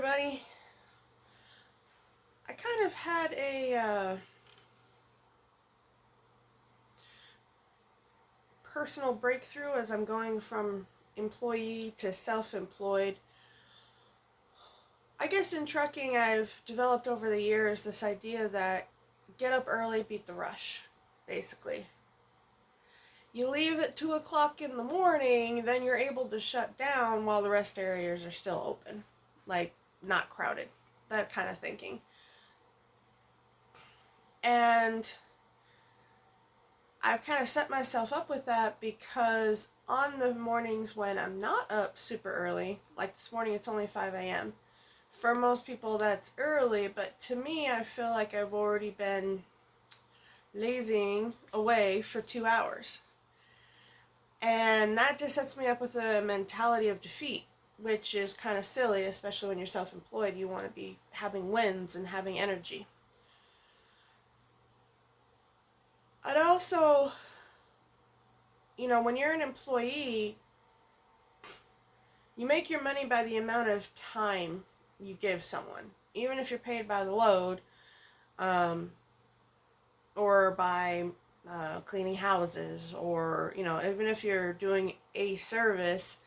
everybody. I kind of had a personal breakthrough as I'm going from employee to self-employed. I guess in trucking I've developed over the years this idea that get up early, beat the rush, basically. You leave at 2 o'clock in the morning, then you're able to shut down while the rest areas are still open. Like, not crowded. That kind of thinking. And I've kind of set myself up with that because on the mornings when I'm not up super early, like this morning it's only 5 a.m., for most people that's early, but to me I feel like I've already been lazying away for 2 hours. And that just sets me up with a mentality of defeat, which is kind of silly, especially when you're self-employed. You want to be having wins and having energy. I'd also, when you're an employee, you make your money by the amount of time you give someone. Even if you're paid by the load, or by cleaning houses, or, even if you're doing a service,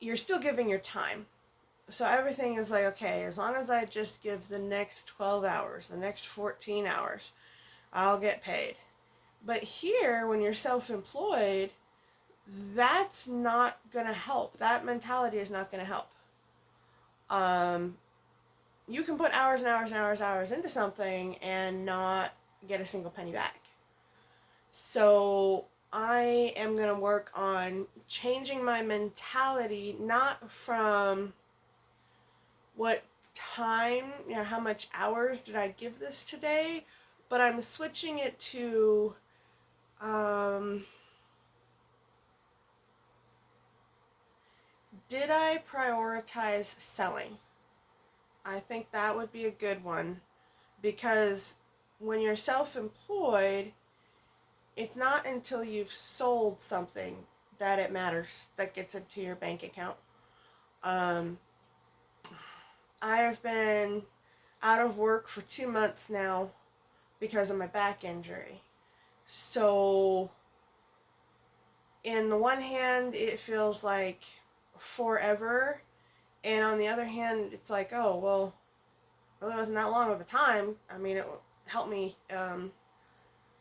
you're still giving your time. So everything is like, okay, as long as I just give the next 12 hours, the next 14 hours, I'll get paid. But here, when you're self-employed, that's not going to help. That mentality is not going to help. You can put hours and hours and hours into something and not get a single penny back. So I am going to work on changing my mentality, not from what time, how much hours did I give this today, but I'm switching it to did I prioritize selling? I think that would be a good one, because when you're self-employed, it's not until you've sold something that it matters, that gets into your bank account. I have been out of work for 2 months now because of my back injury. So, in the one hand, it feels like forever, and on the other hand, it's like, oh, well, it really wasn't that long of a time. I mean, it helped me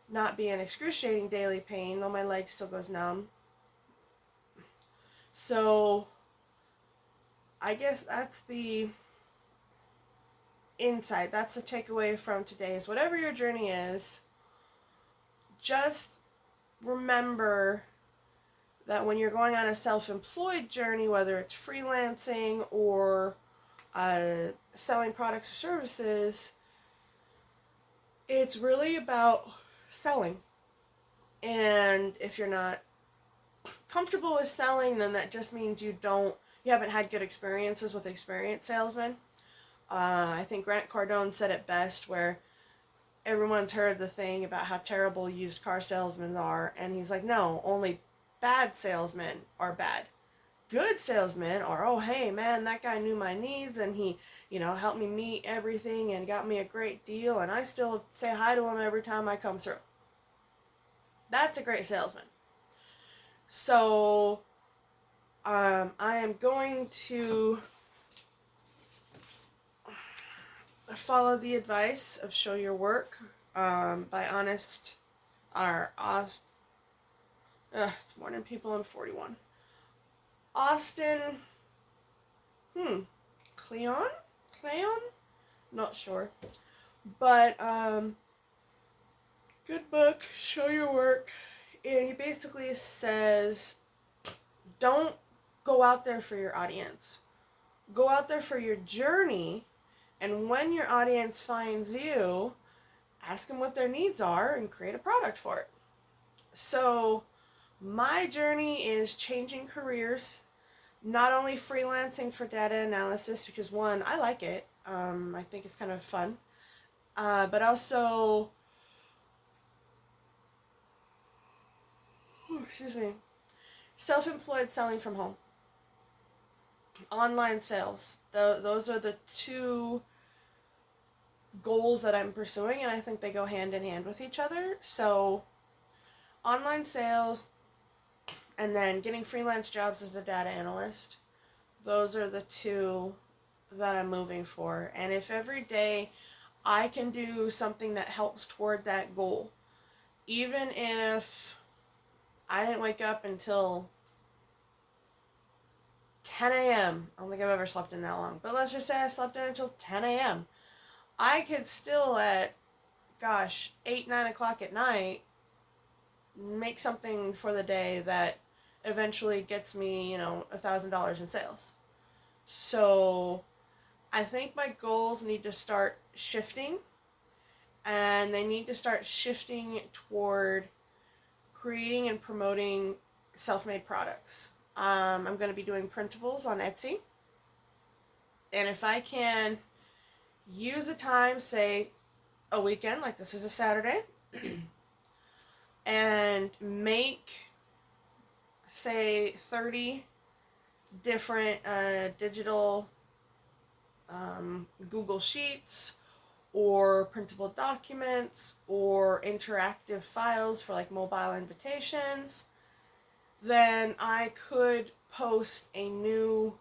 not be in excruciating daily pain, though my leg still goes numb. So, I guess that's the insight. That's the takeaway from today, is whatever your journey is, just remember that when you're going on a self-employed journey, whether it's freelancing or selling products or services, it's really about selling. And if you're not comfortable with selling, then that just means you haven't had good experiences with experienced salesmen. I think Grant Cardone said it best, where everyone's heard the thing about how terrible used car salesmen are, and he's like, no, only bad salesmen are bad. Good salesmen are, oh, hey, man, that guy knew my needs, and he, helped me meet everything and got me a great deal, and I still say hi to him every time I come through. That's a great salesman. So, I am going to follow the advice of Show Your Work by it's Morning People. I'm 41. Austin, Kleon? Not sure. But, good book, Show Your Work. And he basically says, don't go out there for your audience. Go out there for your journey, and when your audience finds you, ask them what their needs are and create a product for it. So, my journey is changing careers, not only freelancing for data analysis, because one, I like it. I think it's kind of fun. But also, self-employed selling from home. online sales. Those are the two goals that I'm pursuing, and I think they go hand in hand with each other. So, online sales and then getting freelance jobs as a data analyst. Those are the two that I'm moving for. And if every day I can do something that helps toward that goal, even if I didn't wake up until 10 a.m. I don't think I've ever slept in that long, but let's just say I slept in until 10 a.m. I could still at, 8, 9 o'clock at night make something for the day that eventually gets me, $1,000 in sales. So I think my goals need to start shifting, and they need to start shifting toward creating and promoting self-made products. I'm going to be doing printables on Etsy, and if I can use a time, say a weekend, like this is a Saturday, and make, say, 30 different digital Google Sheets or printable documents or interactive files for like mobile invitations, then I could post a new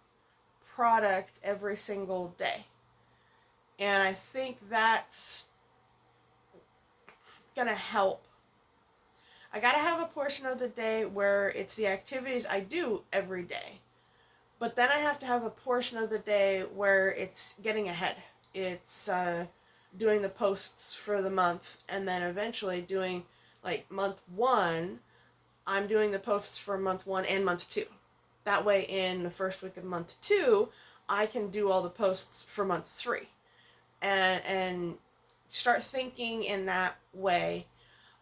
product every single day. And I think that's gonna help. I gotta have a portion of the day where it's the activities I do every day. But then I have to have a portion of the day where it's getting ahead. It's doing the posts for the month, and then eventually doing, like, month 1, I'm doing the posts for month 1 and month 2. That way in the first week of month 2, I can do all the posts for month 3. And start thinking in that way.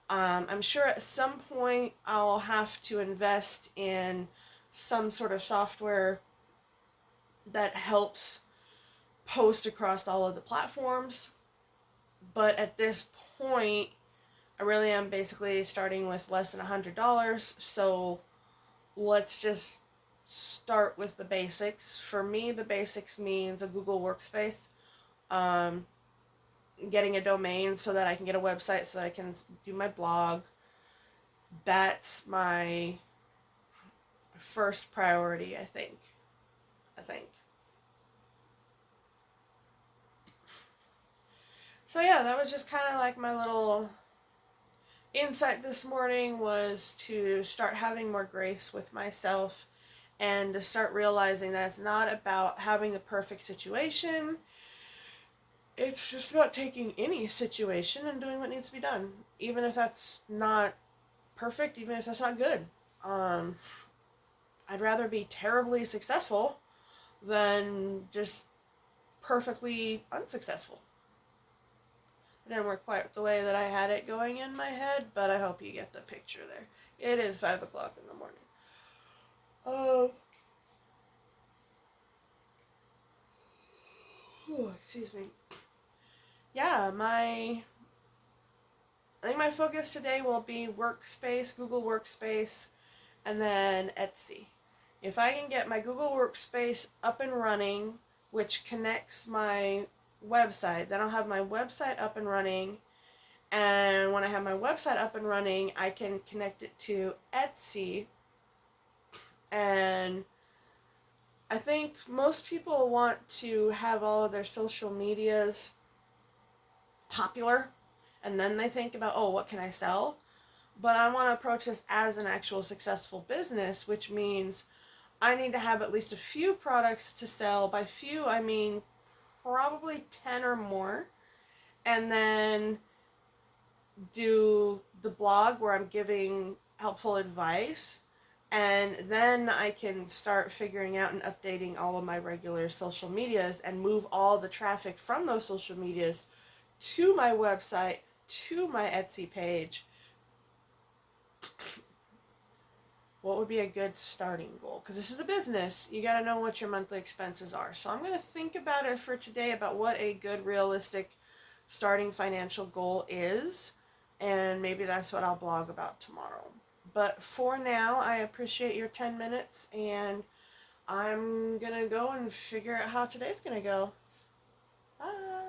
I'm sure at some point I'll have to invest in some sort of software that helps post across all of the platforms. But at this point, I really am basically starting with less than $100. So let's just start with the basics. For me, the basics means a Google Workspace. Getting a domain so that I can get a website so that I can do my blog. That's my first priority, I think. So yeah, that was just kind of like my little insight this morning, was to start having more grace with myself and to start realizing that it's not about having the perfect situation. It's just about taking any situation and doing what needs to be done, even if that's not perfect, even if that's not good. I'd rather be terribly successful than just perfectly unsuccessful. It didn't work quite the way that I had it going in my head, but I hope you get the picture there. It is 5 o'clock in the morning. Excuse me. Yeah, I think my focus today will be Workspace, Google Workspace, and then Etsy. If I can get my Google Workspace up and running, which connects my website, then I'll have my website up and running. And when I have my website up and running, I can connect it to Etsy. And I think most people want to have all of their social medias popular, and then they think about, oh, what can I sell? But I want to approach this as an actual successful business, which means I need to have at least a few products to sell. By few, I mean probably 10 or more. And then do the blog where I'm giving helpful advice. And then I can start figuring out and updating all of my regular social medias and move all the traffic from those social medias to my website, to my Etsy page. What would be a good starting goal? Because this is a business. You got to know what your monthly expenses are. So I'm going to think about it for today, about what a good, realistic starting financial goal is. And maybe that's what I'll blog about tomorrow. But for now, I appreciate your 10 minutes, and I'm gonna go and figure out how today's gonna go. Bye.